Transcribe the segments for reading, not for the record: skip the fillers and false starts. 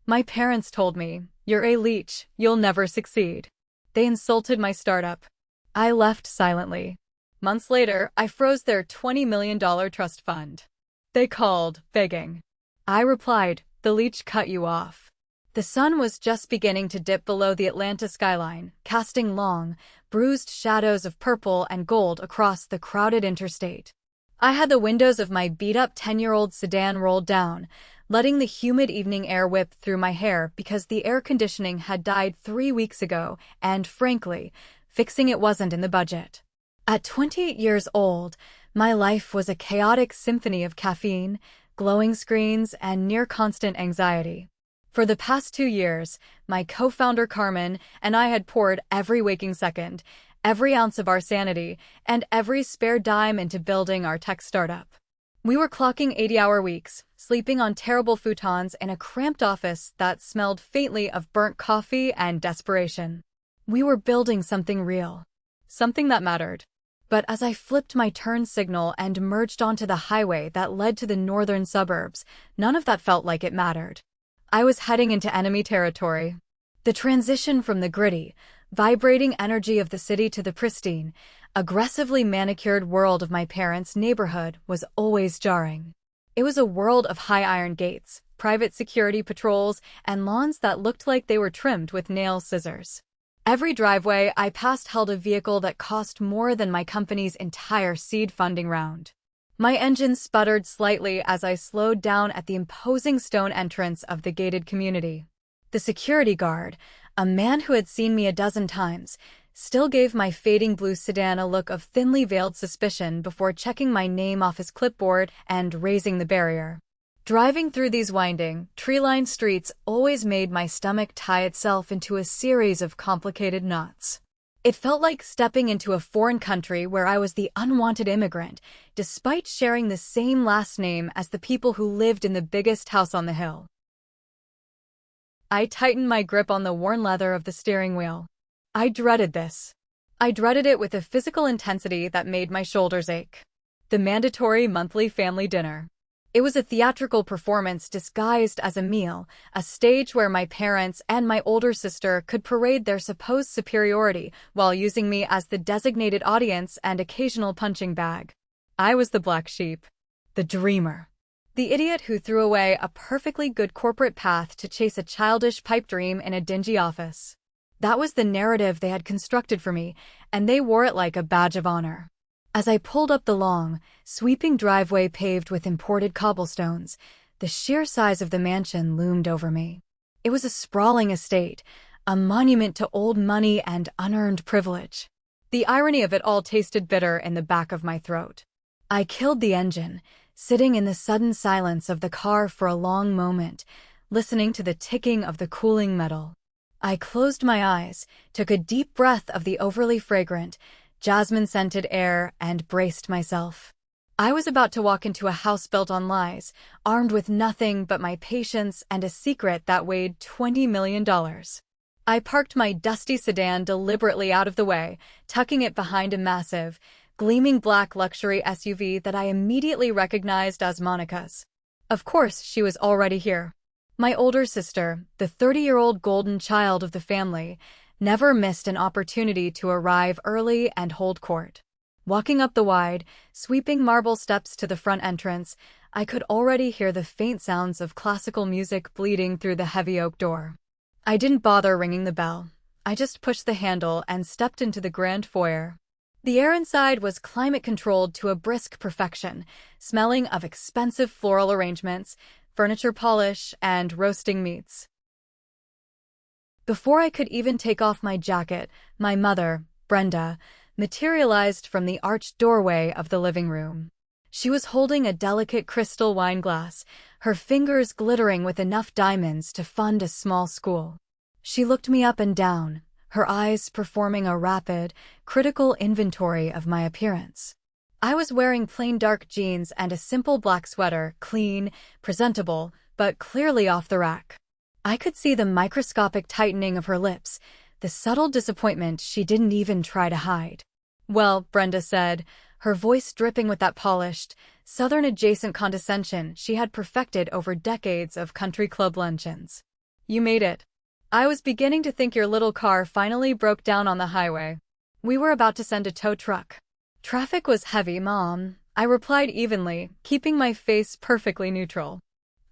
My parents told me, "You're a leech, you'll never succeed." They insulted my startup. I left silently. Months later, I froze their $20 million trust fund. They called, begging. I replied, "The leech cut you off." The sun was just beginning to dip below the Atlanta skyline, casting long, bruised shadows of purple and gold across the crowded interstate. I had the windows of my beat-up 10-year-old sedan rolled down, letting the humid evening air whip through my hair because the air conditioning had died 3 weeks ago, and frankly, fixing it wasn't in the budget. At 28 years old, my life was a chaotic symphony of caffeine, glowing screens, and near-constant anxiety. For the past 2 years, my co-founder Carmen and I had poured every waking second, every ounce of our sanity, and every spare dime into building our tech startup. We were clocking 80-hour weeks, sleeping on terrible futons in a cramped office that smelled faintly of burnt coffee and desperation. We were building something real, something that mattered. But as I flipped my turn signal and merged onto the highway that led to the northern suburbs, none of that felt like it mattered. I was heading into enemy territory. The transition from the gritty, vibrating energy of the city to the pristine, aggressively manicured world of my parents' neighborhood was always jarring. It was a world of high iron gates, private security patrols, and lawns that looked like they were trimmed with nail scissors. Every driveway I passed held a vehicle that cost more than my company's entire seed funding round. My engine sputtered slightly as I slowed down at the imposing stone entrance of the gated community. The security guard, a man who had seen me a dozen times, still gave my fading blue sedan a look of thinly veiled suspicion before checking my name off his clipboard and raising the barrier. Driving through these winding, tree-lined streets always made my stomach tie itself into a series of complicated knots. It felt like stepping into a foreign country where I was the unwanted immigrant, despite sharing the same last name as the people who lived in the biggest house on the hill. I tightened my grip on the worn leather of the steering wheel. I dreaded this. I dreaded it with a physical intensity that made my shoulders ache. The mandatory monthly family dinner. It was a theatrical performance disguised as a meal, a stage where my parents and my older sister could parade their supposed superiority while using me as the designated audience and occasional punching bag. I was the black sheep, the dreamer, the idiot who threw away a perfectly good corporate path to chase a childish pipe dream in a dingy office. That was the narrative they had constructed for me, and they wore it like a badge of honor. As I pulled up the long, sweeping driveway paved with imported cobblestones, the sheer size of the mansion loomed over me. It was a sprawling estate, a monument to old money and unearned privilege. The irony of it all tasted bitter in the back of my throat. I killed the engine, sitting in the sudden silence of the car for a long moment, listening to the ticking of the cooling metal. I closed my eyes, took a deep breath of the overly fragrant, jasmine-scented air, and braced myself. I was about to walk into a house built on lies, armed with nothing but my patience and a secret that weighed $20 million. I parked my dusty sedan deliberately out of the way, tucking it behind a massive, gleaming black luxury SUV that I immediately recognized as Monica's. Of course, she was already here. My older sister, the 30-year-old golden child of the family, never missed an opportunity to arrive early and hold court. Walking up the wide, sweeping marble steps to the front entrance, I could already hear the faint sounds of classical music bleeding through the heavy oak door. I didn't bother ringing the bell. I just pushed the handle and stepped into the grand foyer. The air inside was climate-controlled to a brisk perfection, smelling of expensive floral arrangements, furniture polish, and roasting meats. Before I could even take off my jacket, my mother, Brenda, materialized from the arched doorway of the living room. She was holding a delicate crystal wine glass, her fingers glittering with enough diamonds to fund a small school. She looked me up and down, her eyes performing a rapid, critical inventory of my appearance. I was wearing plain dark jeans and a simple black sweater, clean, presentable, but clearly off the rack. I could see the microscopic tightening of her lips, the subtle disappointment she didn't even try to hide. "Well," Brenda said, her voice dripping with that polished, Southern-adjacent condescension she had perfected over decades of country club luncheons. You made it. I was beginning to think your little car finally broke down on the highway. We were about to send a tow truck. Traffic was heavy, Mom. I replied evenly, keeping my face perfectly neutral.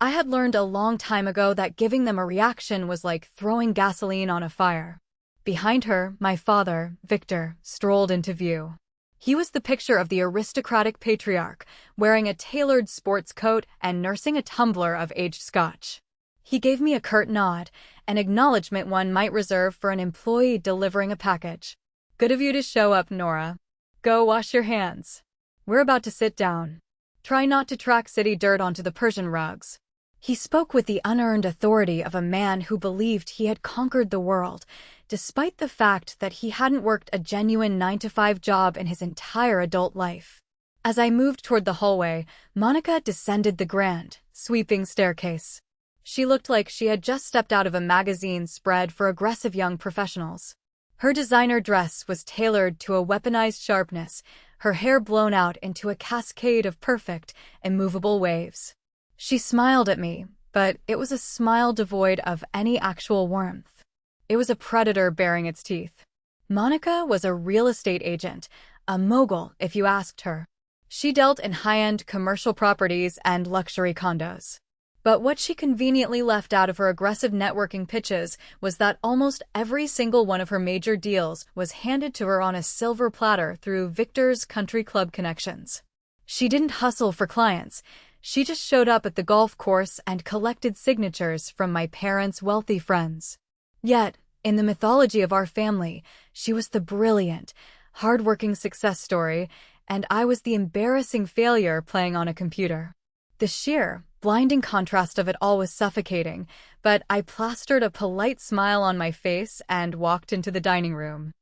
I had learned a long time ago that giving them a reaction was like throwing gasoline on a fire. Behind her, my father, Victor, strolled into view. He was the picture of the aristocratic patriarch, wearing a tailored sports coat and nursing a tumbler of aged scotch. He gave me a curt nod, an acknowledgement one might reserve for an employee delivering a package. Good of you to show up, Nora. Go wash your hands. We're about to sit down. Try not to track city dirt onto the Persian rugs. He spoke with the unearned authority of a man who believed he had conquered the world, despite the fact that he hadn't worked a genuine 9-to-5 job in his entire adult life. As I moved toward the hallway, Monica descended the grand, sweeping staircase. She looked like she had just stepped out of a magazine spread for aggressive young professionals. Her designer dress was tailored to a weaponized sharpness, her hair blown out into a cascade of perfect, immovable waves. She smiled at me, but it was a smile devoid of any actual warmth. It was a predator baring its teeth. Monica was a real estate agent, a mogul if you asked her. She dealt in high-end commercial properties and luxury condos. But what she conveniently left out of her aggressive networking pitches was that almost every single one of her major deals was handed to her on a silver platter through Victor's country club connections. She didn't hustle for clients. She just showed up at the golf course and collected signatures from my parents' wealthy friends. Yet, in the mythology of our family, she was the brilliant, hard-working success story, and I was the embarrassing failure playing on a computer. The sheer, blinding contrast of it all was suffocating, but I plastered a polite smile on my face and walked into the dining room.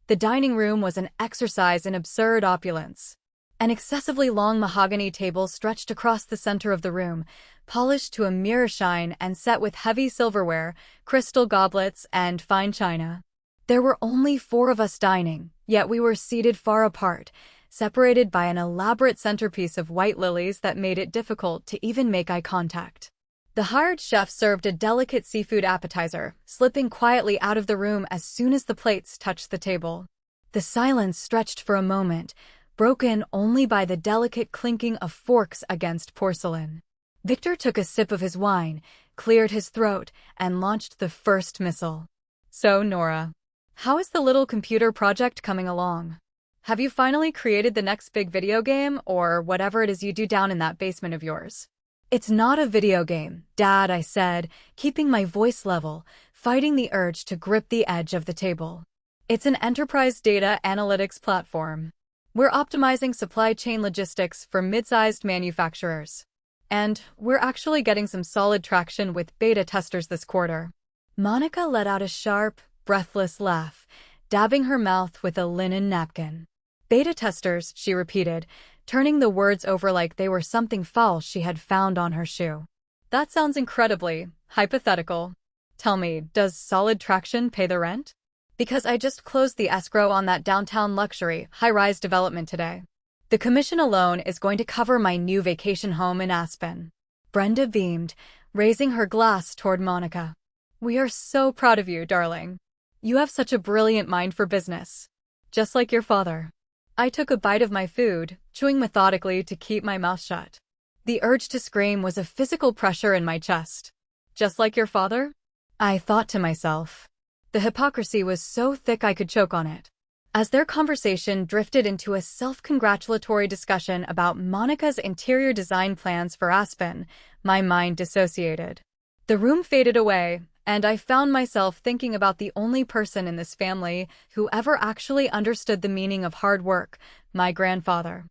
The dining room was an exercise in absurd opulence. An excessively long mahogany table stretched across the center of the room, polished to a mirror shine and set with heavy silverware, crystal goblets, and fine china. There were only 4 of us dining, yet we were seated far apart, separated by an elaborate centerpiece of white lilies that made it difficult to even make eye contact. The hired chef served a delicate seafood appetizer, slipping quietly out of the room as soon as the plates touched the table. The silence stretched for a moment, broken only by the delicate clinking of forks against porcelain. Victor took a sip of his wine, cleared his throat, and launched the first missile. So, Nora, how is the little computer project coming along? Have you finally created the next big video game, or whatever it is you do down in that basement of yours? It's not a video game, Dad, I said, keeping my voice level, fighting the urge to grip the edge of the table. It's an enterprise data analytics platform. We're optimizing supply chain logistics for mid-sized manufacturers. And we're actually getting some solid traction with beta testers this quarter. Monica let out a sharp, breathless laugh, dabbing her mouth with a linen napkin. Beta testers, she repeated, turning the words over like they were something false she had found on her shoe. That sounds incredibly hypothetical. Tell me, does solid traction pay the rent? Because I just closed the escrow on that downtown luxury, high-rise development today. The commission alone is going to cover my new vacation home in Aspen. Brenda beamed, raising her glass toward Monica. We are so proud of you, darling. You have such a brilliant mind for business. Just like your father. I took a bite of my food, chewing methodically to keep my mouth shut. The urge to scream was a physical pressure in my chest. Just like your father? I thought to myself. The hypocrisy was so thick I could choke on it. As their conversation drifted into a self-congratulatory discussion about Monica's interior design plans for Aspen, my mind dissociated. The room faded away, and I found myself thinking about the only person in this family who ever actually understood the meaning of hard work, my grandfather.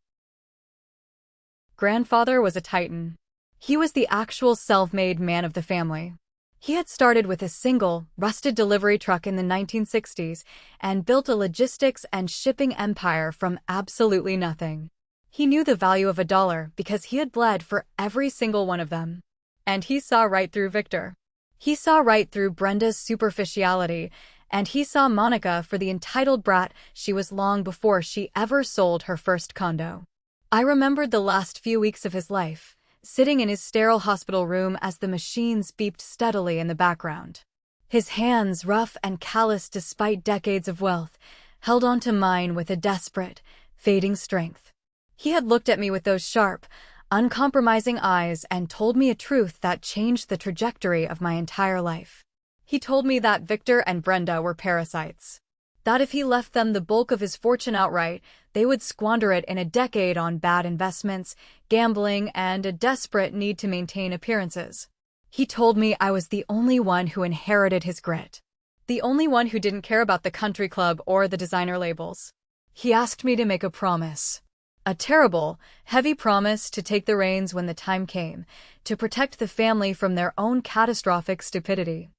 Grandfather was a titan. He was the actual self-made man of the family. He had started with a single, rusted delivery truck in the 1960s and built a logistics and shipping empire from absolutely nothing. He knew the value of $1 because he had bled for every single one of them. And he saw right through Victor. He saw right through Brenda's superficiality, and he saw Monica for the entitled brat she was long before she ever sold her first condo. I remembered the last few weeks of his life, sitting in his sterile hospital room as the machines beeped steadily in the background. His hands, rough and calloused despite decades of wealth, held onto mine with a desperate, fading strength. He had looked at me with those sharp, uncompromising eyes and told me a truth that changed the trajectory of my entire life. He told me that Victor and Brenda were parasites. That if he left them the bulk of his fortune outright, they would squander it in a decade on bad investments, gambling, and a desperate need to maintain appearances. He told me I was the only one who inherited his grit. The only one who didn't care about the country club or the designer labels. He asked me to make a promise. A terrible, heavy promise to take the reins when the time came, to protect the family from their own catastrophic stupidity.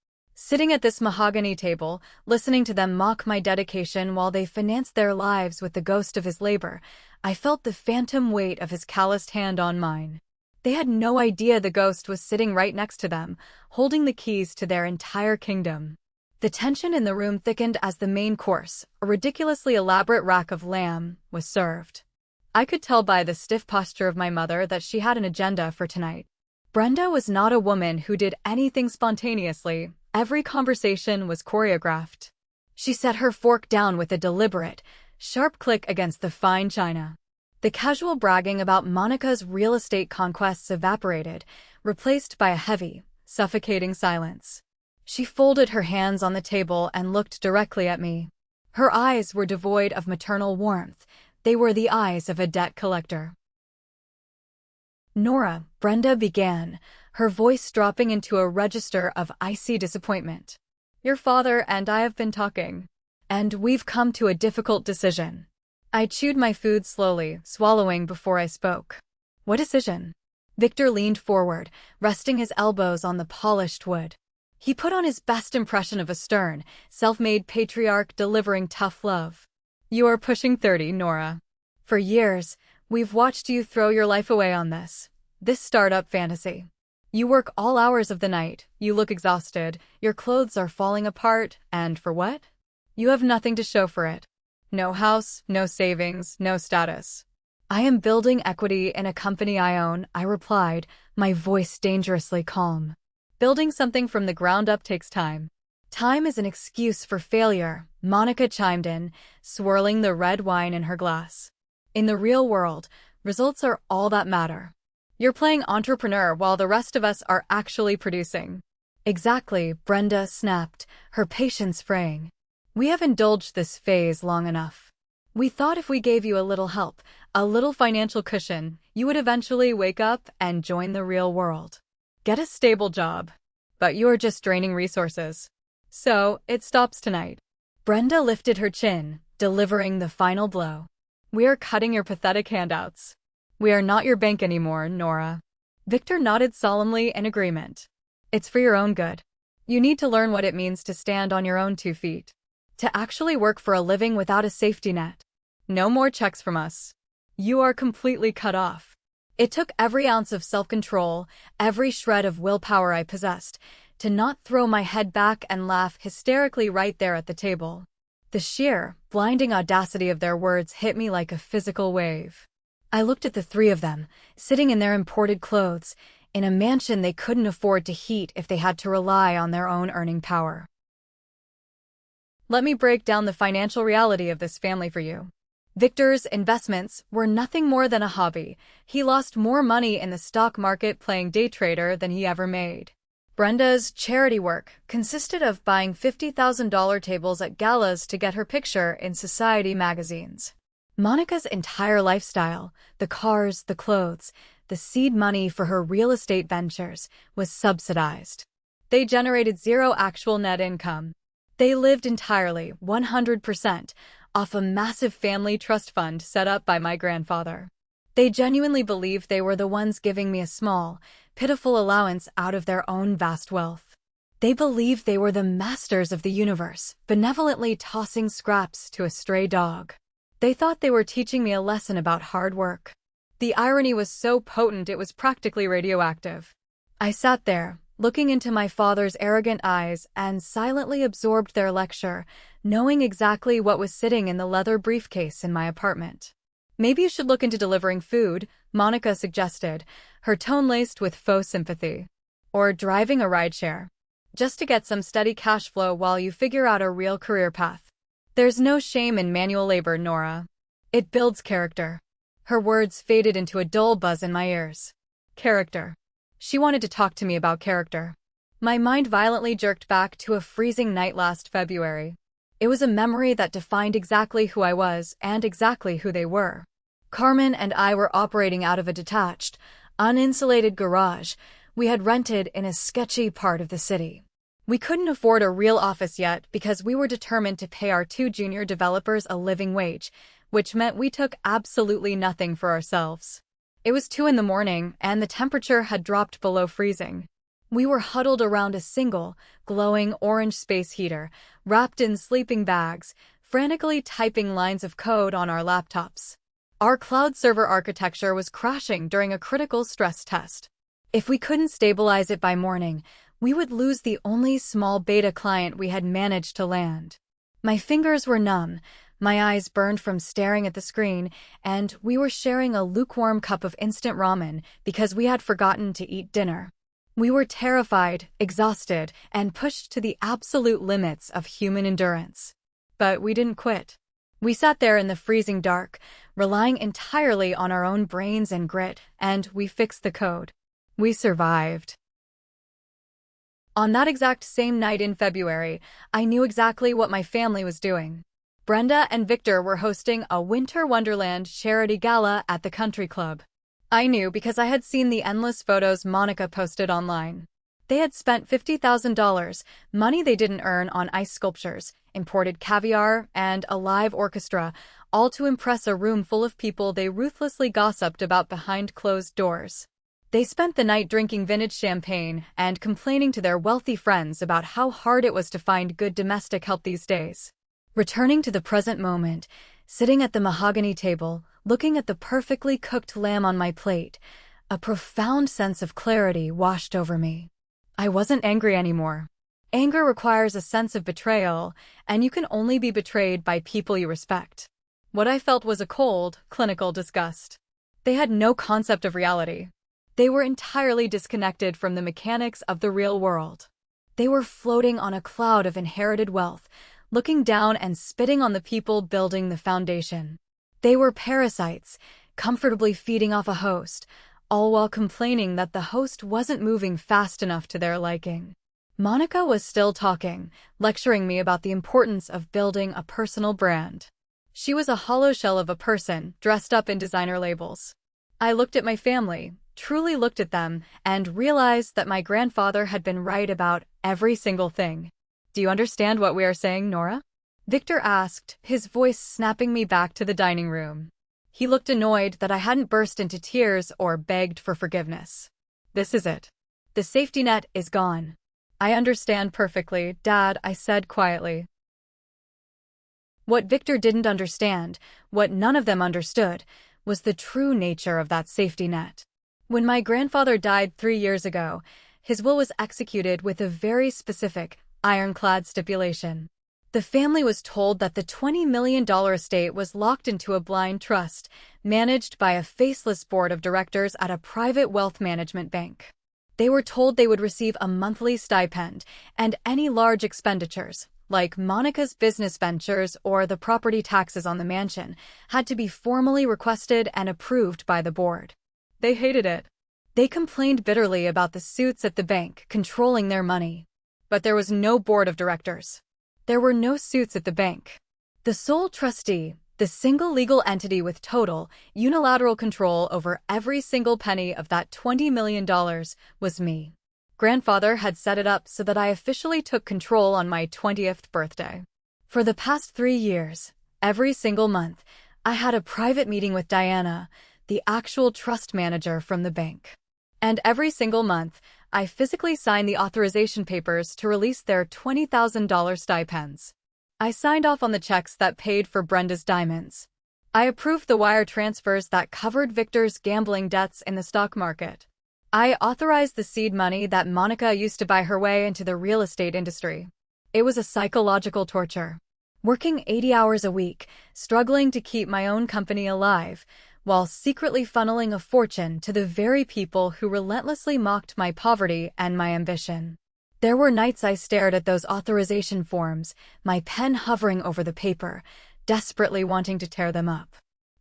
Sitting at this mahogany table, listening to them mock my dedication while they financed their lives with the ghost of his labor, I felt the phantom weight of his calloused hand on mine. They had no idea the ghost was sitting right next to them, holding the keys to their entire kingdom. The tension in the room thickened as the main course, a ridiculously elaborate rack of lamb, was served. I could tell by the stiff posture of my mother that she had an agenda for tonight. Brenda was not a woman who did anything spontaneously. Every conversation was choreographed. She set her fork down with a deliberate, sharp click against the fine china. The casual bragging about Monica's real estate conquests evaporated, replaced by a heavy, suffocating silence. She folded her hands on the table and looked directly at me. Her eyes were devoid of maternal warmth. They were the eyes of a debt collector. "Nora," Brenda began, her voice dropping into a register of icy disappointment. "Your father and I have been talking, and we've come to a difficult decision." I chewed my food slowly, swallowing before I spoke. "What decision?" Victor leaned forward, resting his elbows on the polished wood. He put on his best impression of a stern, self-made patriarch delivering tough love. "You are pushing 30, Nora. For years, we've watched you throw your life away on this startup fantasy. You work all hours of the night, you look exhausted, your clothes are falling apart, and for what? You have nothing to show for it. No house, no savings, no status." "I am building equity in a company I own," I replied, my voice dangerously calm. "Building something from the ground up takes time." "Time is an excuse for failure," Monica chimed in, swirling the red wine in her glass. "In the real world, results are all that matter. You're playing entrepreneur while the rest of us are actually producing." "Exactly," Brenda snapped, her patience fraying. "We have indulged this phase long enough. We thought if we gave you a little help, a little financial cushion, you would eventually wake up and join the real world. Get a stable job. But you're just draining resources. So, it stops tonight." Brenda lifted her chin, delivering the final blow. "We are cutting your pathetic handouts. We are not your bank anymore, Nora." Victor nodded solemnly in agreement. "It's for your own good. You need to learn what it means to stand on your own 2 feet. To actually work for a living without a safety net. No more checks from us. You are completely cut off." It took every ounce of self-control, every shred of willpower I possessed, to not throw my head back and laugh hysterically right there at the table. The sheer, blinding audacity of their words hit me like a physical wave. I looked at the 3 of them, sitting in their imported clothes, in a mansion they couldn't afford to heat if they had to rely on their own earning power. Let me break down the financial reality of this family for you. Victor's investments were nothing more than a hobby. He lost more money in the stock market playing day trader than he ever made. Brenda's charity work consisted of buying $50,000 tables at galas to get her picture in society magazines. Monica's entire lifestyle, the cars, the clothes, the seed money for her real estate ventures, was subsidized. They generated zero actual net income. They lived entirely, 100%, off a massive family trust fund set up by my grandfather. They genuinely believed they were the ones giving me a small, pitiful allowance out of their own vast wealth. They believed they were the masters of the universe, benevolently tossing scraps to a stray dog. They thought they were teaching me a lesson about hard work. The irony was so potent it was practically radioactive. I sat there, looking into my father's arrogant eyes, and silently absorbed their lecture, knowing exactly what was sitting in the leather briefcase in my apartment. Maybe you should look into delivering food, Monica suggested, her tone laced with faux sympathy. Or driving a rideshare. Just to get some steady cash flow while you figure out a real career path. There's no shame in manual labor, Nora. It builds character. Her words faded into a dull buzz in my ears. Character. She wanted to talk to me about character. My mind violently jerked back to a freezing night last February. It was a memory that defined exactly who I was and exactly who they were. Carmen and I were operating out of a detached, uninsulated garage we had rented in a sketchy part of the city. We couldn't afford a real office yet because we were determined to pay our 2 junior developers a living wage, which meant we took absolutely nothing for ourselves. It was 2 in the morning, and the temperature had dropped below freezing. We were huddled around a single, glowing orange space heater, wrapped in sleeping bags, frantically typing lines of code on our laptops. Our cloud server architecture was crashing during a critical stress test. If we couldn't stabilize it by morning, we would lose the only small beta client we had managed to land. My fingers were numb, my eyes burned from staring at the screen, and we were sharing a lukewarm cup of instant ramen because we had forgotten to eat dinner. We were terrified, exhausted, and pushed to the absolute limits of human endurance. But we didn't quit. We sat there in the freezing dark, relying entirely on our own brains and grit, and we fixed the code. We survived. On that exact same night in February, I knew exactly what my family was doing. Brenda and Victor were hosting a Winter Wonderland charity gala at the country club. I knew because I had seen the endless photos Monica posted online. They had spent $50,000, money they didn't earn, on ice sculptures, imported caviar, and a live orchestra, all to impress a room full of people they ruthlessly gossiped about behind closed doors. They spent the night drinking vintage champagne and complaining to their wealthy friends about how hard it was to find good domestic help these days. Returning to the present moment, sitting at the mahogany table, looking at the perfectly cooked lamb on my plate, a profound sense of clarity washed over me. I wasn't angry anymore. Anger requires a sense of betrayal, and you can only be betrayed by people you respect. What I felt was a cold, clinical disgust. They had no concept of reality. They were entirely disconnected from the mechanics of the real world. They were floating on a cloud of inherited wealth, looking down and spitting on the people building the foundation. They were parasites, comfortably feeding off a host, all while complaining that the host wasn't moving fast enough to their liking. Monica was still talking, lecturing me about the importance of building a personal brand. She was a hollow shell of a person, dressed up in designer labels. I looked at my family, truly looked at them, and realized that my grandfather had been right about every single thing. Do you understand what we are saying, Nora? Victor asked, his voice snapping me back to the dining room. He looked annoyed that I hadn't burst into tears or begged for forgiveness. This is it. The safety net is gone. I understand perfectly, Dad, I said quietly. What Victor didn't understand, what none of them understood, was the true nature of that safety net. When my grandfather died 3 years ago, his will was executed with a very specific, ironclad stipulation. The family was told that the $20 million estate was locked into a blind trust, managed by a faceless board of directors at a private wealth management bank. They were told they would receive a monthly stipend, and any large expenditures, like Monica's business ventures or the property taxes on the mansion, had to be formally requested and approved by the board. They hated it. They complained bitterly about the suits at the bank controlling their money. But there was no board of directors. There were no suits at the bank. The sole trustee, the single legal entity with total, unilateral control over every single penny of that $20 million, was me. Grandfather had set it up so that I officially took control on my 20th birthday. For the past 3 years, every single month, I had a private meeting with Diana, the actual trust manager from the bank. And every single month, I physically signed the authorization papers to release their $20,000 stipends. I signed off on the checks that paid for Brenda's diamonds. I approved the wire transfers that covered Victor's gambling debts in the stock market. I authorized the seed money that Monica used to buy her way into the real estate industry. It was a psychological torture. working 80 hours a week, struggling to keep my own company alive, while secretly funneling a fortune to the very people who relentlessly mocked my poverty and my ambition. There were nights I stared at those authorization forms, my pen hovering over the paper, desperately wanting to tear them up.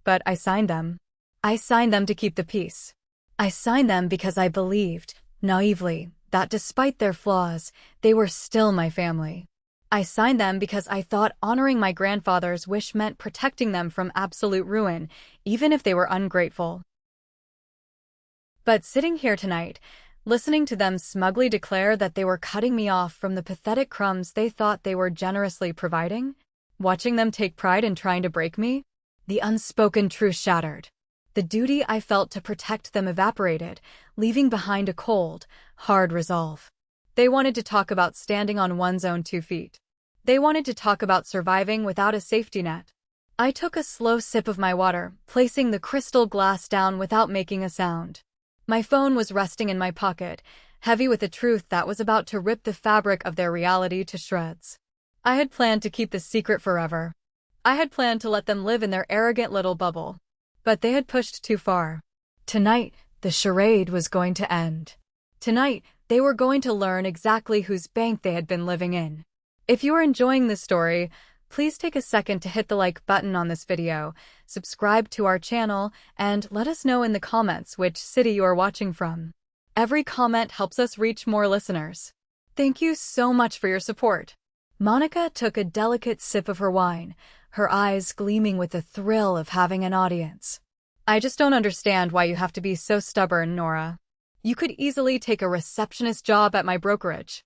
But I signed them. I signed them to keep the peace. I signed them because I believed, naively, that despite their flaws, they were still my family. I signed them because I thought honoring my grandfather's wish meant protecting them from absolute ruin, even if they were ungrateful. But sitting here tonight, listening to them smugly declare that they were cutting me off from the pathetic crumbs they thought they were generously providing, watching them take pride in trying to break me, the unspoken truth shattered. The duty I felt to protect them evaporated, leaving behind a cold, hard resolve. They wanted to talk about standing on one's own 2 feet. They wanted to talk about surviving without a safety net. I took a slow sip of my water, placing the crystal glass down without making a sound. My phone was resting in my pocket, heavy with the truth that was about to rip the fabric of their reality to shreds. I had planned to keep the secret forever. I had planned to let them live in their arrogant little bubble. But they had pushed too far. Tonight, the charade was going to end. Tonight, they were going to learn exactly whose bank they had been living in. If you are enjoying this story, please take a second to hit the like button on this video, subscribe to our channel, and let us know in the comments which city you are watching from. Every comment helps us reach more listeners. Thank you so much for your support. Monica took a delicate sip of her wine, her eyes gleaming with the thrill of having an audience. I just don't understand why you have to be so stubborn, Nora. You could easily take a receptionist job at my brokerage.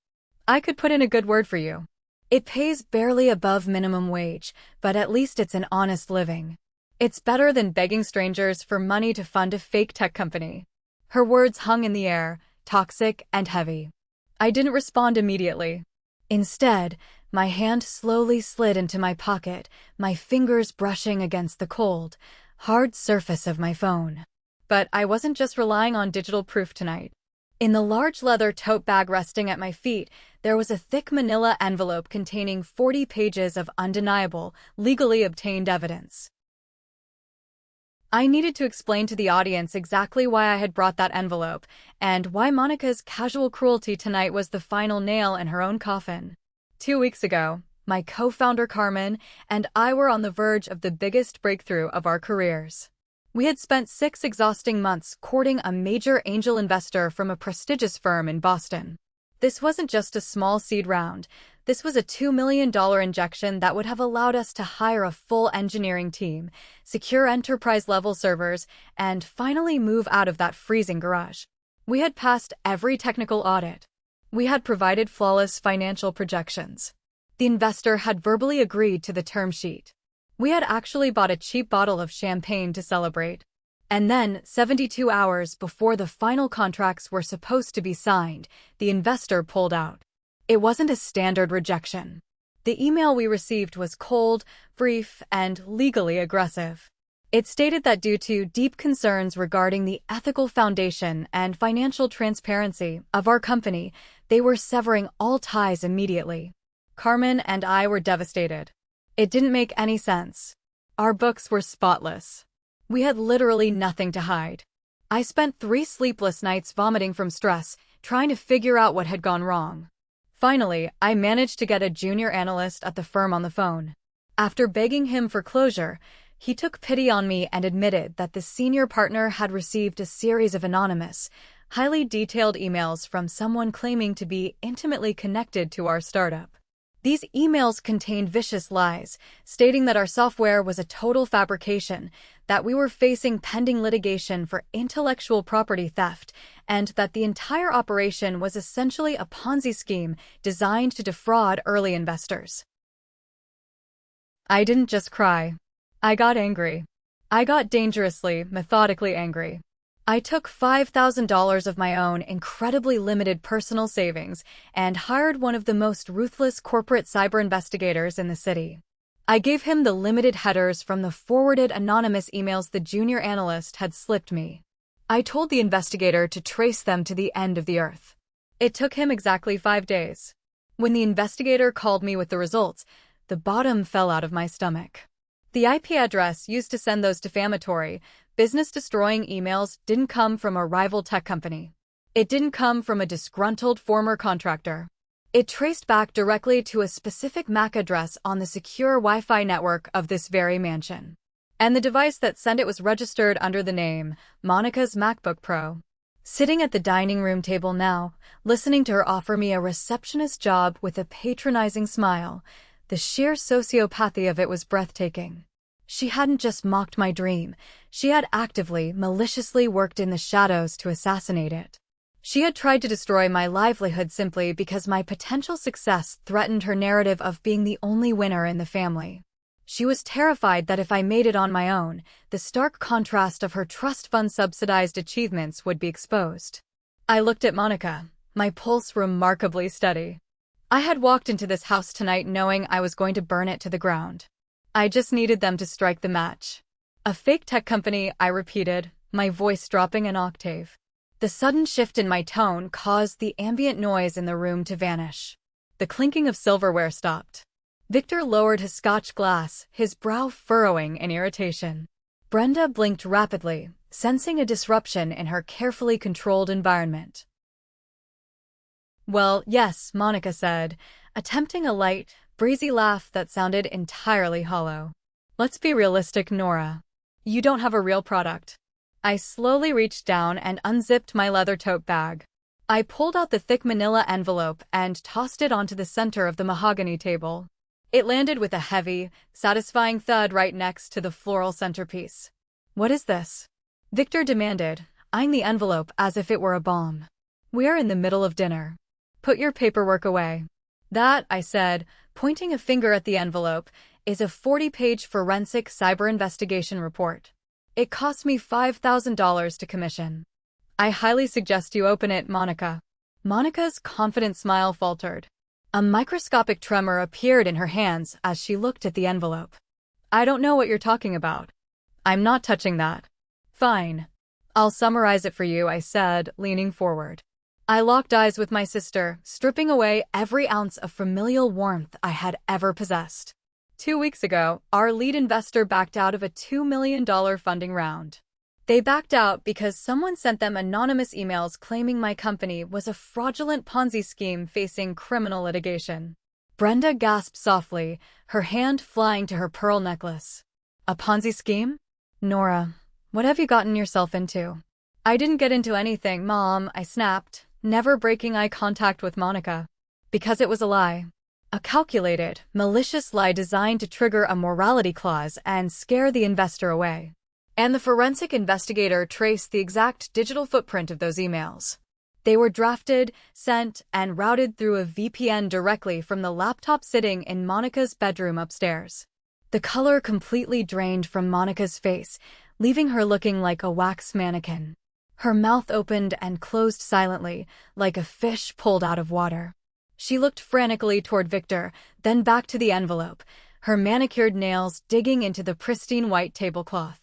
I could put in a good word for you. It pays barely above minimum wage, but at least it's an honest living. It's better than begging strangers for money to fund a fake tech company. Her words hung in the air, toxic and heavy. I didn't respond immediately. Instead, my hand slowly slid into my pocket, my fingers brushing against the cold, hard surface of my phone. But I wasn't just relying on digital proof tonight. In the large leather tote bag resting at my feet, there was a thick manila envelope containing 40 pages of undeniable, legally obtained evidence. I needed to explain to the audience exactly why I had brought that envelope, and why Monica's casual cruelty tonight was the final nail in her own coffin. 2 weeks ago, my co-founder Carmen and I were on the verge of the biggest breakthrough of our careers. We had spent 6 exhausting months courting a major angel investor from a prestigious firm in Boston. This wasn't just a small seed round. This was a $2 million injection that would have allowed us to hire a full engineering team, secure enterprise-level servers, and finally move out of that freezing garage. We had passed every technical audit. We had provided flawless financial projections. The investor had verbally agreed to the term sheet. We had actually bought a cheap bottle of champagne to celebrate. And then, 72 hours before the final contracts were supposed to be signed, the investor pulled out. It wasn't a standard rejection. The email we received was cold, brief, and legally aggressive. It stated that due to deep concerns regarding the ethical foundation and financial transparency of our company, they were severing all ties immediately. Carmen and I were devastated. It didn't make any sense. Our books were spotless. We had literally nothing to hide. I spent 3 sleepless nights vomiting from stress, trying to figure out what had gone wrong. Finally, I managed to get a junior analyst at the firm on the phone. After begging him for closure, he took pity on me and admitted that the senior partner had received a series of anonymous, highly detailed emails from someone claiming to be intimately connected to our startup. These emails contained vicious lies, stating that our software was a total fabrication, that we were facing pending litigation for intellectual property theft, and that the entire operation was essentially a Ponzi scheme designed to defraud early investors. I didn't just cry. I got angry. I got dangerously, methodically angry. I took $5,000 of my own incredibly limited personal savings and hired one of the most ruthless corporate cyber investigators in the city. I gave him the limited headers from the forwarded anonymous emails the junior analyst had slipped me. I told the investigator to trace them to the end of the earth. It took him exactly 5 days. When the investigator called me with the results, the bottom fell out of my stomach. The IP address used to send those defamatory, business-destroying emails didn't come from a rival tech company. It didn't come from a disgruntled former contractor. It traced back directly to a specific MAC address on the secure Wi-Fi network of this very mansion. And the device that sent it was registered under the name Monica's MacBook Pro. Sitting at the dining room table now, listening to her offer me a receptionist job with a patronizing smile, the sheer sociopathy of it was breathtaking. She hadn't just mocked my dream, she had actively, maliciously worked in the shadows to assassinate it. She had tried to destroy my livelihood simply because my potential success threatened her narrative of being the only winner in the family. She was terrified that if I made it on my own, the stark contrast of her trust fund-subsidized achievements would be exposed. I looked at Monica, my pulse remarkably steady. I had walked into this house tonight knowing I was going to burn it to the ground. I just needed them to strike the match. A fake tech company, I repeated, my voice dropping an octave. The sudden shift in my tone caused the ambient noise in the room to vanish. The clinking of silverware stopped. Victor lowered his scotch glass, his brow furrowing in irritation. Brenda blinked rapidly, sensing a disruption in her carefully controlled environment. "Well, yes," Monica said, attempting a light, breezy laugh that sounded entirely hollow. "Let's be realistic, Nora. You don't have a real product." I slowly reached down and unzipped my leather tote bag. I pulled out the thick manila envelope and tossed it onto the center of the mahogany table. It landed with a heavy, satisfying thud right next to the floral centerpiece. "What is this?" Victor demanded, eyeing the envelope as if it were a bomb. "We're in the middle of dinner. Put your paperwork away." "That," I said, pointing a finger at the envelope, "is a 40-page forensic cyber investigation report. It cost me $5,000 to commission. I highly suggest you open it, Monica." Monica's confident smile faltered. A microscopic tremor appeared in her hands as she looked at the envelope. "I don't know what you're talking about. I'm not touching that." "Fine. I'll summarize it for you," I said, leaning forward. I locked eyes with my sister, stripping away every ounce of familial warmth I had ever possessed. 2 weeks ago, our lead investor backed out of a $2 million funding round. They backed out because someone sent them anonymous emails claiming my company was a fraudulent Ponzi scheme facing criminal litigation. Brenda gasped softly, her hand flying to her pearl necklace. "A Ponzi scheme? Nora, what have you gotten yourself into?" "I didn't get into anything, Mom," I snapped, never breaking eye contact with Monica. "Because it was a lie. A calculated, malicious lie designed to trigger a morality clause and scare the investor away." And the forensic investigator traced the exact digital footprint of those emails. They were drafted, sent, and routed through a VPN directly from the laptop sitting in Monica's bedroom upstairs. The color completely drained from Monica's face, leaving her looking like a wax mannequin. Her mouth opened and closed silently, like a fish pulled out of water. She looked frantically toward Victor, then back to the envelope, her manicured nails digging into the pristine white tablecloth.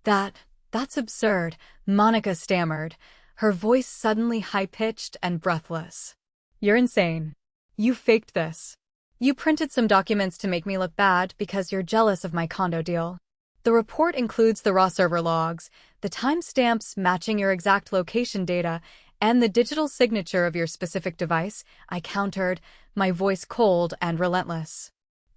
That's absurd," Monica stammered, her voice suddenly high-pitched and breathless. "You're insane. You faked this. You printed some documents to make me look bad because you're jealous of my condo deal. The report includes the raw server logs, the timestamps matching your exact location data, and the digital signature of your specific device," I countered, my voice cold and relentless.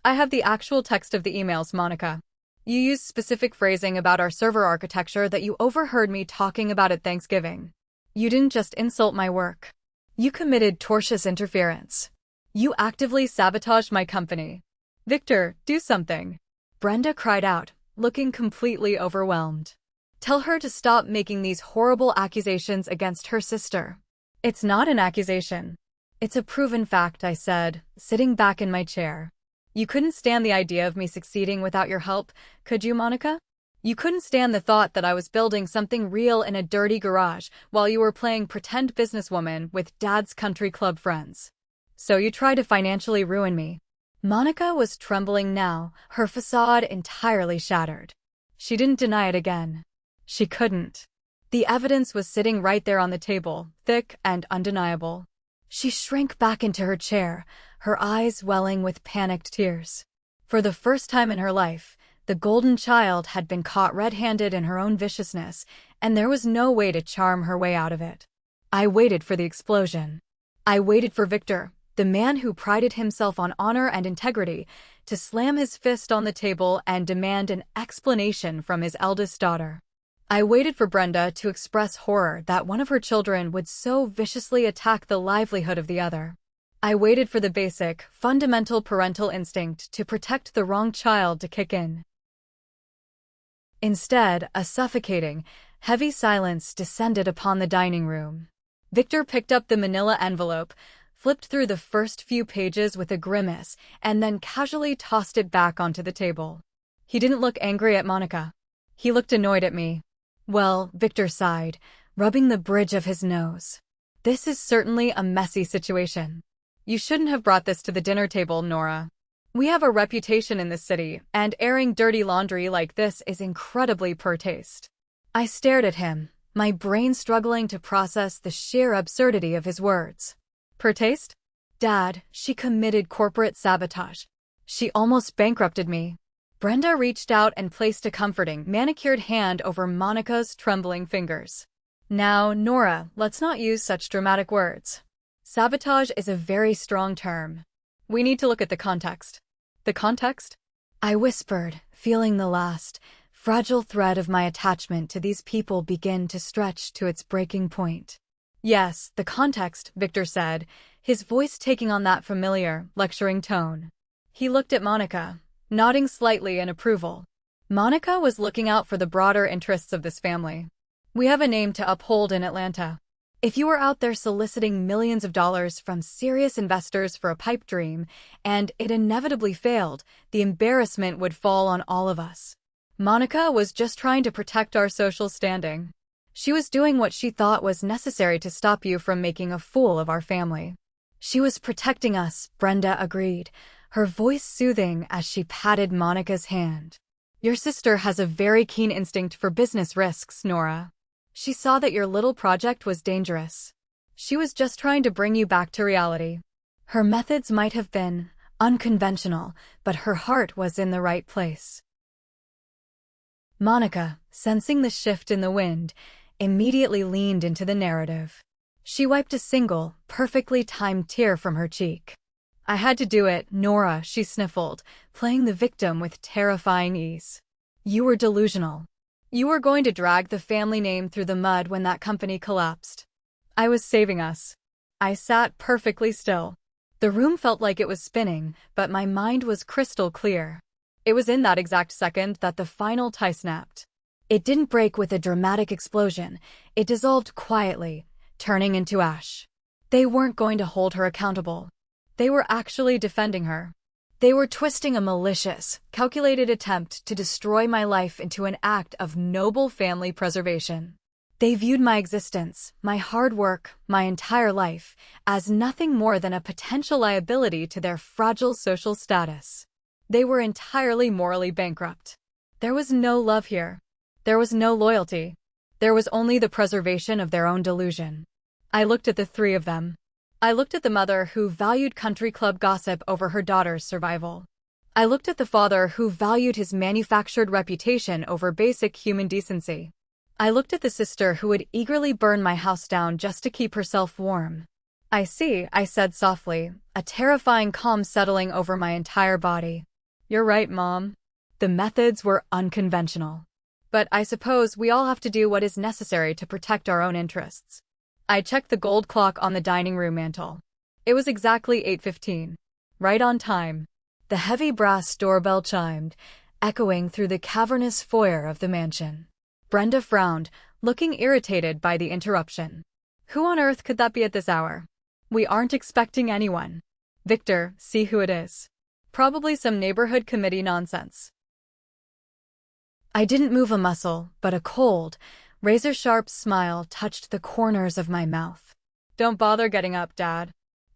"I have the actual text of the emails, Monica. You used specific phrasing about our server architecture that you overheard me talking about at Thanksgiving. You didn't just insult my work. You committed tortious interference. You actively sabotaged my company. Victor, do something." Brenda cried out, looking completely overwhelmed. "Tell her to stop making these horrible accusations against her sister." "It's not an accusation. It's a proven fact," I said, sitting back in my chair. "You couldn't stand the idea of me succeeding without your help, could you, Monica? You couldn't stand the thought that I was building something real in a dirty garage while you were playing pretend businesswoman with Dad's country club friends. So you tried to financially ruin me." Monica was trembling now, her facade entirely shattered. She didn't deny it again. She couldn't. The evidence was sitting right there on the table, thick and undeniable. She shrank back into her chair, her eyes welling with panicked tears. For the first time in her life, the golden child had been caught red-handed in her own viciousness, and there was no way to charm her way out of it. I waited for the explosion. I waited for Victor, the man who prided himself on honor and integrity, to slam his fist on the table and demand an explanation from his eldest daughter. I waited for Brenda to express horror that one of her children would so viciously attack the livelihood of the other. I waited for the basic, fundamental parental instinct to protect the wrong child to kick in. Instead, a suffocating, heavy silence descended upon the dining room. Victor picked up the manila envelope, flipped through the first few pages with a grimace, and then casually tossed it back onto the table. He didn't look angry at Monica. He looked annoyed at me. Well, Victor sighed, rubbing the bridge of his nose. This is certainly a messy situation. You shouldn't have brought this to the dinner table, Nora. We have a reputation in this city, and airing dirty laundry like this is incredibly poor taste. I stared at him, my brain struggling to process the sheer absurdity of his words. Poor taste? Dad, she committed corporate sabotage. She almost bankrupted me. Brenda reached out and placed a comforting, manicured hand over Monica's trembling fingers. Now, Nora, let's not use such dramatic words. Sabotage is a very strong term. We need to look at the context. The context? I whispered, feeling the last, fragile thread of my attachment to these people begin to stretch to its breaking point. Yes, the context, Victor said, his voice taking on that familiar, lecturing tone. He looked at Monica, nodding slightly in approval. Monica was looking out for the broader interests of this family. We have a name to uphold in Atlanta. If you were out there soliciting millions of dollars from serious investors for a pipe dream, and it inevitably failed, the embarrassment would fall on all of us. Monica was just trying to protect our social standing. She was doing what she thought was necessary to stop you from making a fool of our family. She was protecting us, Brenda agreed, her voice soothing as she patted Monica's hand. Your sister has a very keen instinct for business risks, Nora. She saw that your little project was dangerous. She was just trying to bring you back to reality. Her methods might have been unconventional, but her heart was in the right place. Monica, sensing the shift in the wind, immediately leaned into the narrative. She wiped a single, perfectly timed tear from her cheek. I had to do it, Nora, she sniffled, playing the victim with terrifying ease. You were delusional. You were going to drag the family name through the mud when that company collapsed. I was saving us. I sat perfectly still. The room felt like it was spinning, but my mind was crystal clear. It was in that exact second that the final tie snapped. It didn't break with a dramatic explosion. It dissolved quietly, turning into ash. They weren't going to hold her accountable. They were actually defending her. They were twisting a malicious, calculated attempt to destroy my life into an act of noble family preservation. They viewed my existence, my hard work, my entire life, as nothing more than a potential liability to their fragile social status. They were entirely morally bankrupt. There was no love here. There was no loyalty. There was only the preservation of their own delusion. I looked at the three of them. I looked at the mother who valued country club gossip over her daughter's survival. I looked at the father who valued his manufactured reputation over basic human decency. I looked at the sister who would eagerly burn my house down just to keep herself warm. I see, I said softly, a terrifying calm settling over my entire body. You're right, Mom. The methods were unconventional. But I suppose we all have to do what is necessary to protect our own interests. I checked the gold clock on the dining room mantel. It was exactly 8:15. Right on time. The heavy brass doorbell chimed, echoing through the cavernous foyer of the mansion. Brenda frowned, looking irritated by the interruption. Who on earth could that be at this hour? We aren't expecting anyone. Victor, see who it is. Probably some neighborhood committee nonsense. I didn't move a muscle, but a cold, razor-sharp smile touched the corners of my mouth. Don't bother getting up, Dad.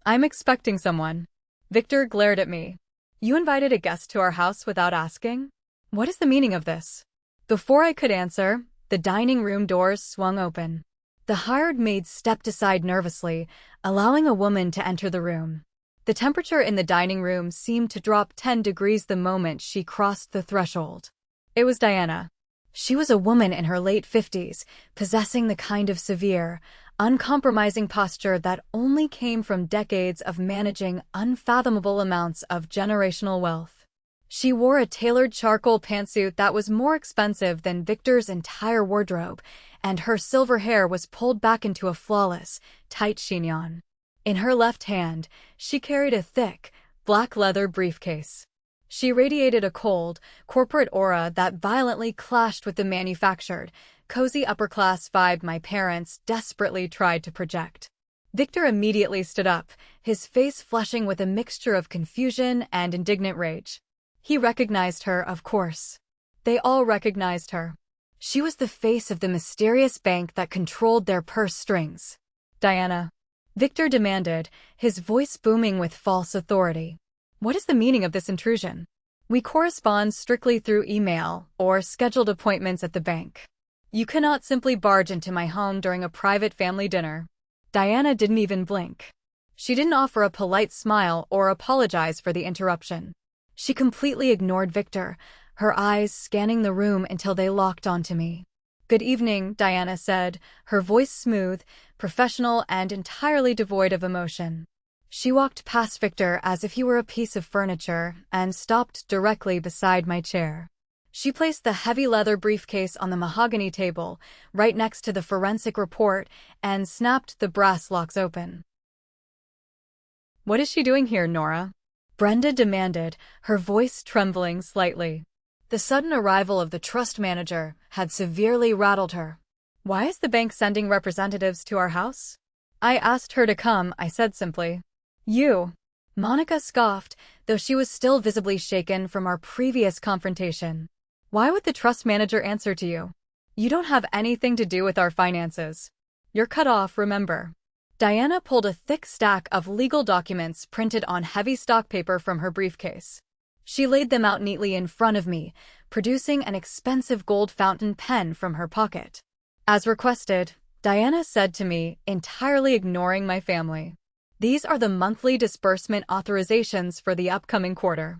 I'm expecting someone. Victor glared at me. You invited a guest to our house without asking? What is the meaning of this? Before I could answer, the dining room doors swung open. The hired maid stepped aside nervously, allowing a woman to enter the room. The temperature in the dining room seemed to drop 10 degrees the moment she crossed the threshold. It was Diana. She was a woman in her late 50s, possessing the kind of severe, uncompromising posture that only came from decades of managing unfathomable amounts of generational wealth. She wore a tailored charcoal pantsuit that was more expensive than Victor's entire wardrobe, and her silver hair was pulled back into a flawless, tight chignon. In her left hand, she carried a thick, black leather briefcase. She radiated a cold, corporate aura that violently clashed with the manufactured, cozy upper-class vibe my parents desperately tried to project. Victor immediately stood up, his face flushing with a mixture of confusion and indignant rage. He recognized her, of course. They all recognized her. She was the face of the mysterious bank that controlled their purse strings. "Diana," Victor demanded, his voice booming with false authority. "What is the meaning of this intrusion? We correspond strictly through email or scheduled appointments at the bank. You cannot simply barge into my home during a private family dinner." Diana didn't even blink. She didn't offer a polite smile or apologize for the interruption. She completely ignored Victor, her eyes scanning the room until they locked onto me. "Good evening," Diana said, her voice smooth, professional, and entirely devoid of emotion. She walked past Victor as if he were a piece of furniture and stopped directly beside my chair. She placed the heavy leather briefcase on the mahogany table, right next to the forensic report, and snapped the brass locks open. "What is she doing here, Nora?" Brenda demanded, her voice trembling slightly. The sudden arrival of the trust manager had severely rattled her. "Why is the bank sending representatives to our house?" "I asked her to come," I said simply. "You?" Monica scoffed, though she was still visibly shaken from our previous confrontation. "Why would the trust manager answer to you? You don't have anything to do with our finances. You're cut off, remember." Diana pulled a thick stack of legal documents printed on heavy stock paper from her briefcase. She laid them out neatly in front of me, producing an expensive gold fountain pen from her pocket. "As requested," Diana said to me, entirely ignoring my family. "These are the monthly disbursement authorizations for the upcoming quarter.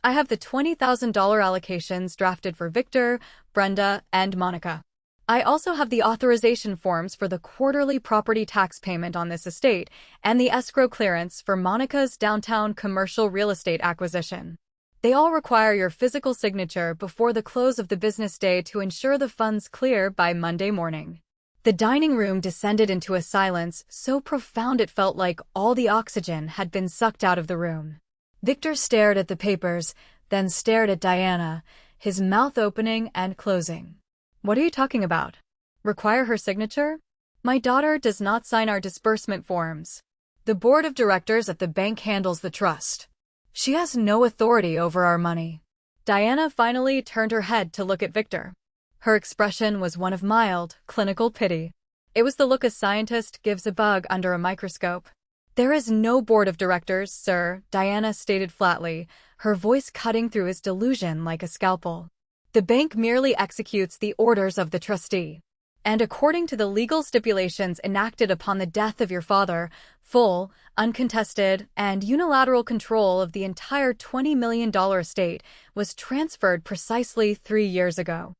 I have the $20,000 allocations drafted for Victor, Brenda, and Monica. I also have the authorization forms for the quarterly property tax payment on this estate and the escrow clearance for Monica's downtown commercial real estate acquisition. They all require your physical signature before the close of the business day to ensure the funds clear by Monday morning." The dining room descended into a silence so profound it felt like all the oxygen had been sucked out of the room. Victor stared at the papers, then stared at Diana, his mouth opening and closing. "What are you talking about? Require her signature? My daughter does not sign our disbursement forms. The board of directors at the bank handles the trust. She has no authority over our money." Diana finally turned her head to look at Victor. Her expression was one of mild, clinical pity. It was the look a scientist gives a bug under a microscope. "There is no board of directors, sir," Diana stated flatly, her voice cutting through his delusion like a scalpel. "The bank merely executes the orders of the trustee. And according to the legal stipulations enacted upon the death of your father, full, uncontested, and unilateral control of the entire $20 million estate was transferred precisely 3 years ago."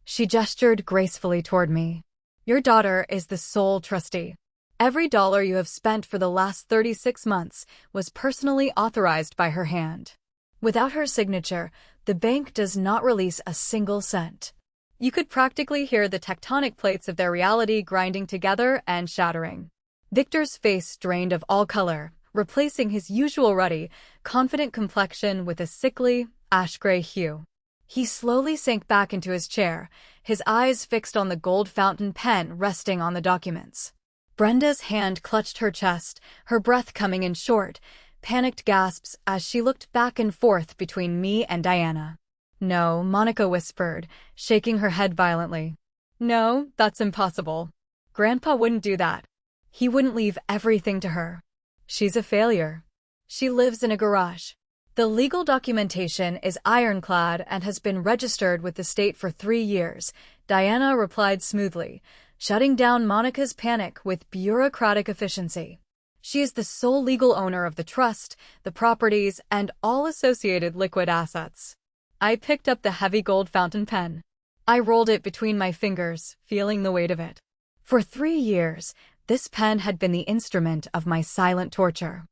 She gestured gracefully toward me. "Your daughter is the sole trustee. Every dollar you have spent for the last 36 months was personally authorized by her hand. Without her signature, the bank does not release a single cent." You could practically hear the tectonic plates of their reality grinding together and shattering. Victor's face drained of all color, replacing his usual ruddy, confident complexion with a sickly, ash-gray hue. He slowly sank back into his chair, his eyes fixed on the gold fountain pen resting on the documents. Brenda's hand clutched her chest, her breath coming in short, panicked gasps as she looked back and forth between me and Diana. "No," Monica whispered, shaking her head violently. "No, that's impossible. Grandpa wouldn't do that. He wouldn't leave everything to her. She's a failure. She lives in a garage. The legal documentation is ironclad and has been registered with the state for 3 years," Diana replied smoothly, shutting down Monica's panic with bureaucratic efficiency. She is the sole legal owner of the trust, the properties, and all associated liquid assets. I picked up the heavy gold fountain pen. I rolled it between my fingers, feeling the weight of it. For 3 years, this pen had been the instrument of my silent torture.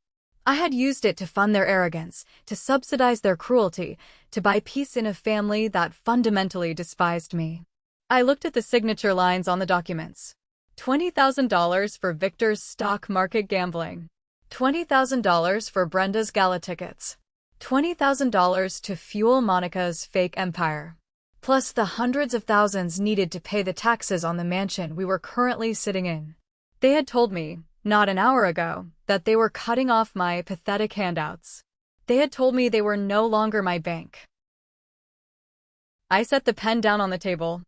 I had used it to fund their arrogance, to subsidize their cruelty, to buy peace in a family that fundamentally despised me. I looked at the signature lines on the documents. $20,000 for Victor's stock market gambling. $20,000 for Brenda's gala tickets. $20,000 to fuel Monica's fake empire. Plus the hundreds of thousands needed to pay the taxes on the mansion we were currently sitting in. They had told me, not an hour ago, that they were cutting off my pathetic handouts. They had told me they were no longer my bank. I set the pen down on the table.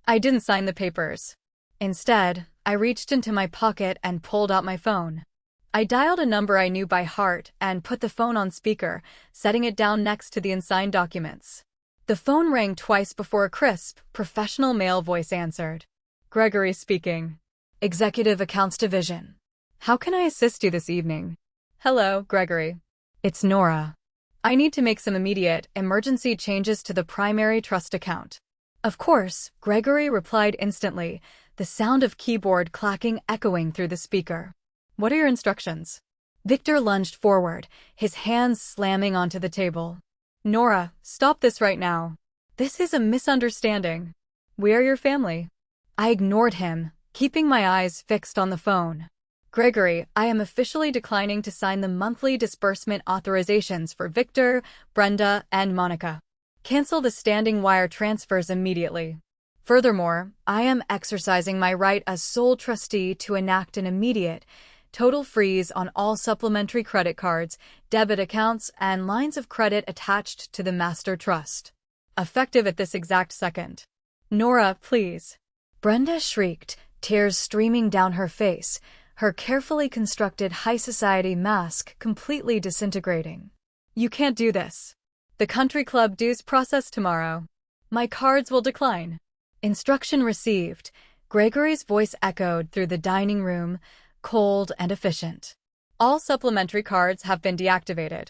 I didn't sign the papers. Instead, I reached into my pocket and pulled out my phone. I dialed a number I knew by heart and put the phone on speaker, setting it down next to the unsigned documents. The phone rang twice before a crisp, professional male voice answered. Gregory speaking. Executive Accounts Division. How can I assist you this evening? Hello, Gregory. It's Nora. I need to make some immediate, emergency changes to the primary trust account. Of course, Gregory replied instantly, the sound of keyboard clacking echoing through the speaker. What are your instructions? Victor lunged forward, his hands slamming onto the table. Nora, stop this right now. This is a misunderstanding. We are your family. I ignored him, keeping my eyes fixed on the phone. Gregory, I am officially declining to sign the monthly disbursement authorizations for Victor, Brenda, and Monica. Cancel the standing wire transfers immediately. Furthermore, I am exercising my right as sole trustee to enact an immediate, total freeze on all supplementary credit cards, debit accounts, and lines of credit attached to the master trust. Effective at this exact second. Nora, please. Brenda shrieked, tears streaming down her face, her carefully constructed high society mask completely disintegrating. You can't do this. The country club dues process tomorrow. My cards will decline. Instruction received. Gregory's voice echoed through the dining room, cold and efficient. All supplementary cards have been deactivated.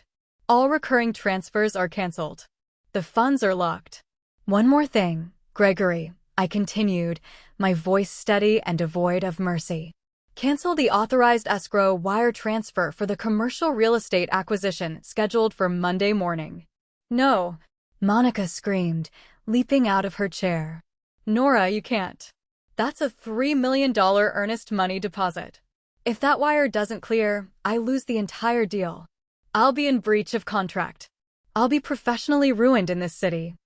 All recurring transfers are canceled. The funds are locked. One more thing, Gregory, I continued, my voice steady and devoid of mercy. Cancel the authorized escrow wire transfer for the commercial real estate acquisition scheduled for Monday morning. No, Monica screamed, leaping out of her chair. Nora, you can't. That's a $3 million earnest money deposit. If that wire doesn't clear, I lose the entire deal. I'll be in breach of contract. I'll be professionally ruined in this city.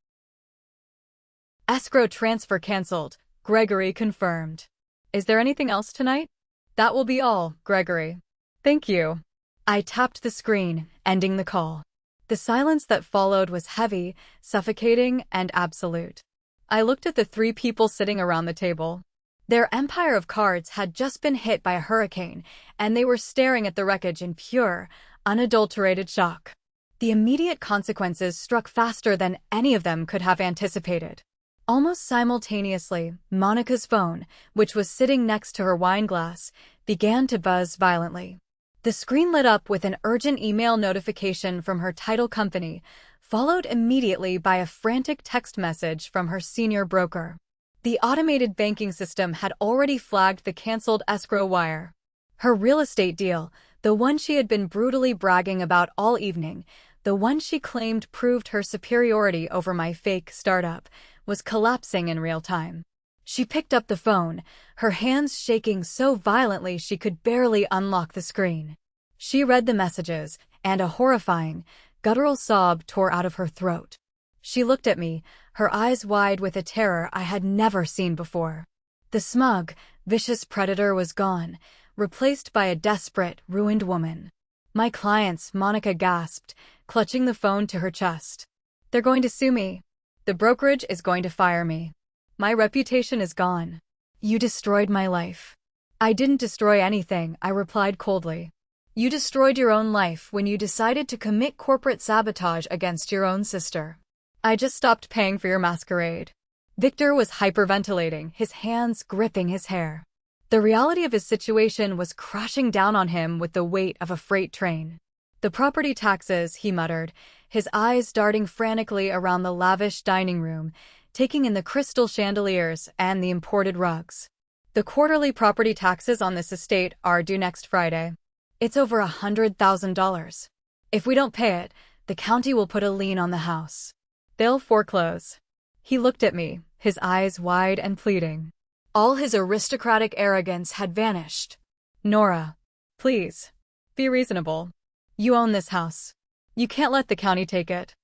Escrow transfer canceled, Gregory confirmed. Is there anything else tonight? That will be all, Gregory. Thank you. I tapped the screen, ending the call. The silence that followed was heavy, suffocating, and absolute. I looked at the 3 people sitting around the table. Their empire of cards had just been hit by a hurricane, and they were staring at the wreckage in pure, unadulterated shock. The immediate consequences struck faster than any of them could have anticipated. Almost simultaneously, Monica's phone, which was sitting next to her wine glass, began to buzz violently. The screen lit up with an urgent email notification from her title company, followed immediately by a frantic text message from her senior broker. The automated banking system had already flagged the canceled escrow wire. Her real estate deal, the one she had been brutally bragging about all evening, the one she claimed proved her superiority over my fake startup, was collapsing in real time. She picked up the phone, her hands shaking so violently she could barely unlock the screen. She read the messages, and a horrifying, guttural sob tore out of her throat. She looked at me, her eyes wide with a terror I had never seen before. The smug, vicious predator was gone, replaced by a desperate, ruined woman. My clients, Monica gasped, clutching the phone to her chest. They're going to sue me. The brokerage is going to fire me. My reputation is gone. You destroyed my life. I didn't destroy anything, I replied coldly. You destroyed your own life when you decided to commit corporate sabotage against your own sister. I just stopped paying for your masquerade. Victor was hyperventilating, his hands gripping his hair. The reality of his situation was crashing down on him with the weight of a freight train. "The property taxes," he muttered, his eyes darting frantically around the lavish dining room, taking in the crystal chandeliers and the imported rugs. "The quarterly property taxes on this estate are due next Friday. It's over $100,000. If we don't pay it, the county will put a lien on the house. They'll foreclose." He looked at me, his eyes wide and pleading. All his aristocratic arrogance had vanished. "Nora, please, be reasonable. You own this house. You can't let the county take it."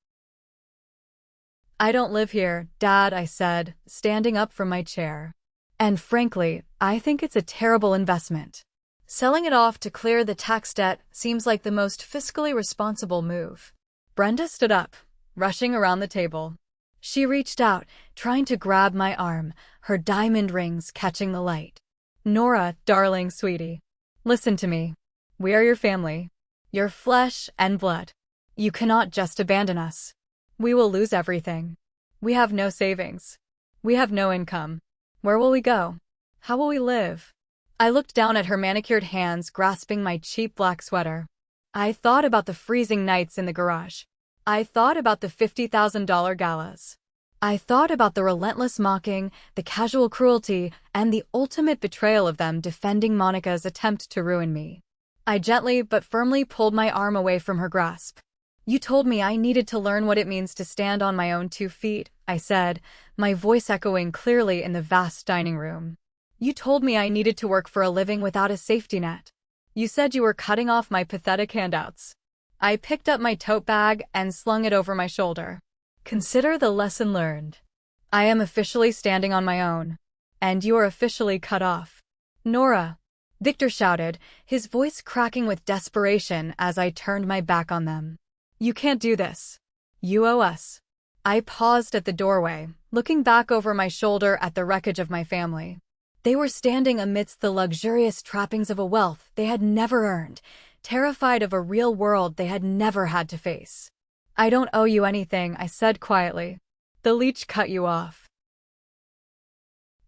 "I don't live here, Dad," I said, standing up from my chair. "And frankly, I think it's a terrible investment. Selling it off to clear the tax debt seems like the most fiscally responsible move." Brenda stood up, rushing around the table. She reached out, trying to grab my arm, her diamond rings catching the light. "Nora, darling sweetie, listen to me. We are your family, your flesh and blood. You cannot just abandon us. We will lose everything. We have no savings. We have no income. Where will we go? How will we live?" I looked down at her manicured hands grasping my cheap black sweater. I thought about the freezing nights in the garage. I thought about the $50,000 galas. I thought about the relentless mocking, the casual cruelty, and the ultimate betrayal of them defending Monica's attempt to ruin me. I gently but firmly pulled my arm away from her grasp. "You told me I needed to learn what it means to stand on my own 2 feet, I said, my voice echoing clearly in the vast dining room. "You told me I needed to work for a living without a safety net. You said you were cutting off my pathetic handouts." I picked up my tote bag and slung it over my shoulder. "Consider the lesson learned. I am officially standing on my own. And you are officially cut off." "Nora," Victor shouted, his voice cracking with desperation as I turned my back on them. "You can't do this. You owe us." I paused at the doorway, looking back over my shoulder at the wreckage of my family. They were standing amidst the luxurious trappings of a wealth they had never earned, terrified of a real world they had never had to face. "I don't owe you anything," I said quietly. "The Leech cut you off."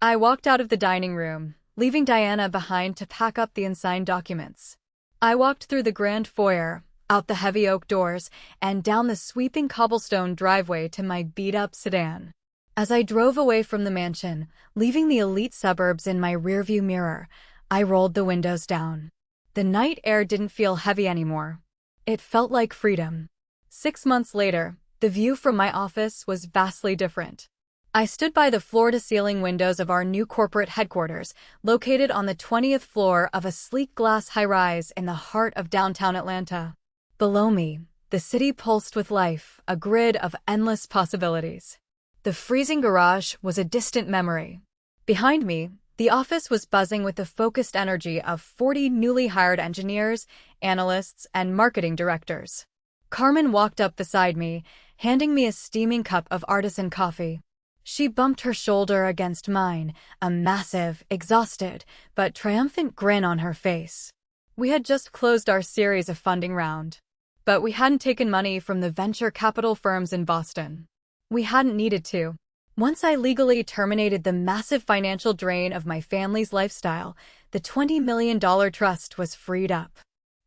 I walked out of the dining room, leaving Diana behind to pack up the unsigned documents. I walked through the grand foyer, out the heavy oak doors, and down the sweeping cobblestone driveway to my beat-up sedan. As I drove away from the mansion, leaving the elite suburbs in my rearview mirror, I rolled the windows down. The night air didn't feel heavy anymore. It felt like freedom. 6 months later, the view from my office was vastly different. I stood by the floor-to-ceiling windows of our new corporate headquarters, located on the 20th floor of a sleek glass high-rise in the heart of downtown Atlanta. Below me, the city pulsed with life, a grid of endless possibilities. The freezing garage was a distant memory. Behind me, the office was buzzing with the focused energy of 40 newly hired engineers, analysts, and marketing directors. Carmen walked up beside me, handing me a steaming cup of artisan coffee. She bumped her shoulder against mine, a massive, exhausted, but triumphant grin on her face. We had just closed our series of funding round. But we hadn't taken money from the venture capital firms in Boston. We hadn't needed to. Once I legally terminated the massive financial drain of my family's lifestyle, the $20 million trust was freed up.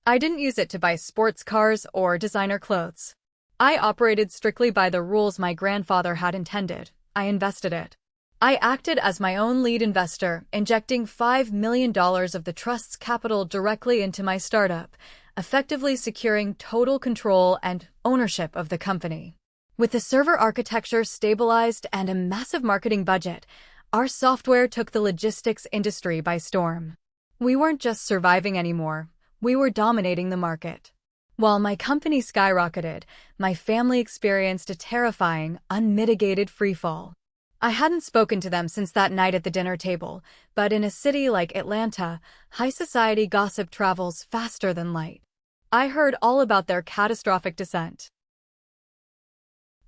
I didn't use it to buy sports cars or designer clothes. I operated strictly by the rules my grandfather had intended. I invested it. I acted as my own lead investor, injecting $5 million of the trust's capital directly into my startup, effectively securing total control and ownership of the company. With the server architecture stabilized and a massive marketing budget, our software took the logistics industry by storm. We weren't just surviving anymore, we were dominating the market. While my company skyrocketed, my family experienced a terrifying, unmitigated freefall. I hadn't spoken to them since that night at the dinner table, but in a city like Atlanta, high society gossip travels faster than light. I heard all about their catastrophic descent.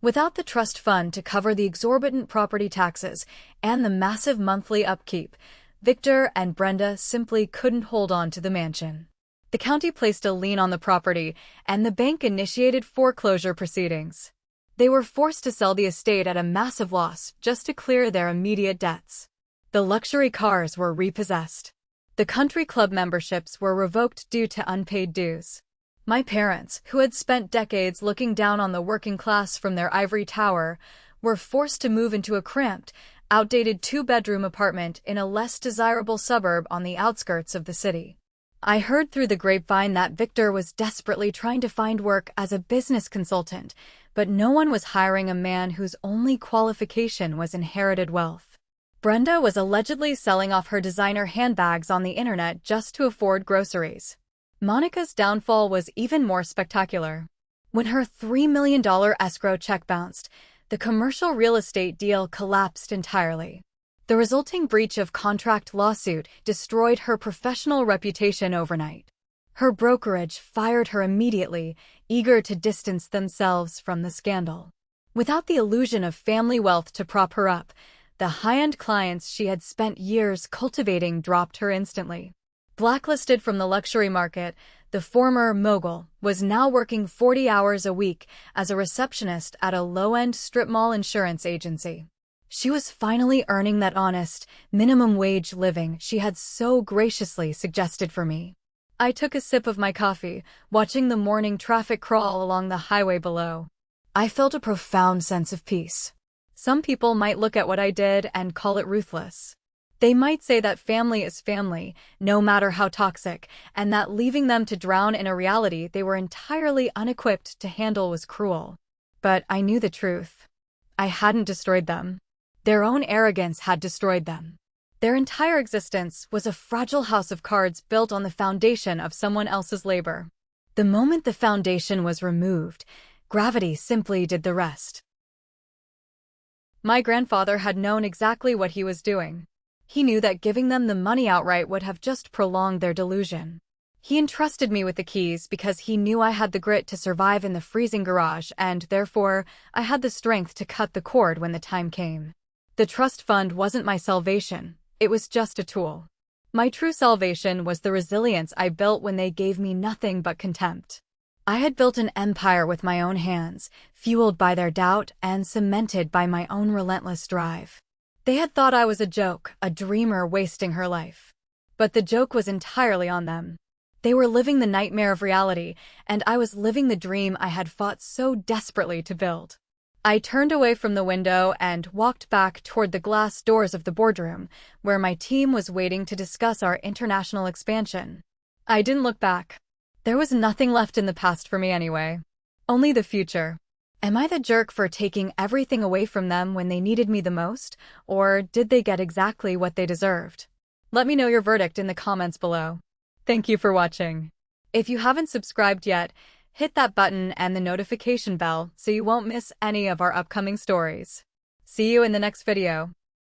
Without the trust fund to cover the exorbitant property taxes and the massive monthly upkeep, Victor and Brenda simply couldn't hold on to the mansion. The county placed a lien on the property, and the bank initiated foreclosure proceedings. They were forced to sell the estate at a massive loss just to clear their immediate debts. The luxury cars were repossessed. The country club memberships were revoked due to unpaid dues. My parents, who had spent decades looking down on the working class from their ivory tower, were forced to move into a cramped, outdated two-bedroom apartment in a less desirable suburb on the outskirts of the city. I heard through the grapevine that Victor was desperately trying to find work as a business consultant, but no one was hiring a man whose only qualification was inherited wealth. Brenda was allegedly selling off her designer handbags on the internet just to afford groceries. Monica's downfall was even more spectacular. When her $3 million escrow check bounced, the commercial real estate deal collapsed entirely. The resulting breach of contract lawsuit destroyed her professional reputation overnight. Her brokerage fired her immediately, eager to distance themselves from the scandal. Without the illusion of family wealth to prop her up, the high-end clients she had spent years cultivating dropped her instantly. Blacklisted from the luxury market, the former mogul was now working 40 hours a week as a receptionist at a low-end strip mall insurance agency. She was finally earning that honest, minimum-wage living she had so graciously suggested for me. I took a sip of my coffee, watching the morning traffic crawl along the highway below. I felt a profound sense of peace. Some people might look at what I did and call it ruthless. They might say that family is family, no matter how toxic, and that leaving them to drown in a reality they were entirely unequipped to handle was cruel. But I knew the truth. I hadn't destroyed them. Their own arrogance had destroyed them. Their entire existence was a fragile house of cards built on the foundation of someone else's labor. The moment the foundation was removed, gravity simply did the rest. My grandfather had known exactly what he was doing. He knew that giving them the money outright would have just prolonged their delusion. He entrusted me with the keys because he knew I had the grit to survive in the freezing garage and, therefore, I had the strength to cut the cord when the time came. The trust fund wasn't my salvation, it was just a tool. My true salvation was the resilience I built when they gave me nothing but contempt. I had built an empire with my own hands, fueled by their doubt and cemented by my own relentless drive. They had thought I was a joke, a dreamer wasting her life. But the joke was entirely on them. They were living the nightmare of reality, and I was living the dream I had fought so desperately to build. I turned away from the window and walked back toward the glass doors of the boardroom, where my team was waiting to discuss our international expansion. I didn't look back. There was nothing left in the past for me anyway. Only the future. Am I the jerk for taking everything away from them when they needed me the most, or did they get exactly what they deserved? Let me know your verdict in the comments below. Thank you for watching. If you haven't subscribed yet, hit that button and the notification bell so you won't miss any of our upcoming stories. See you in the next video.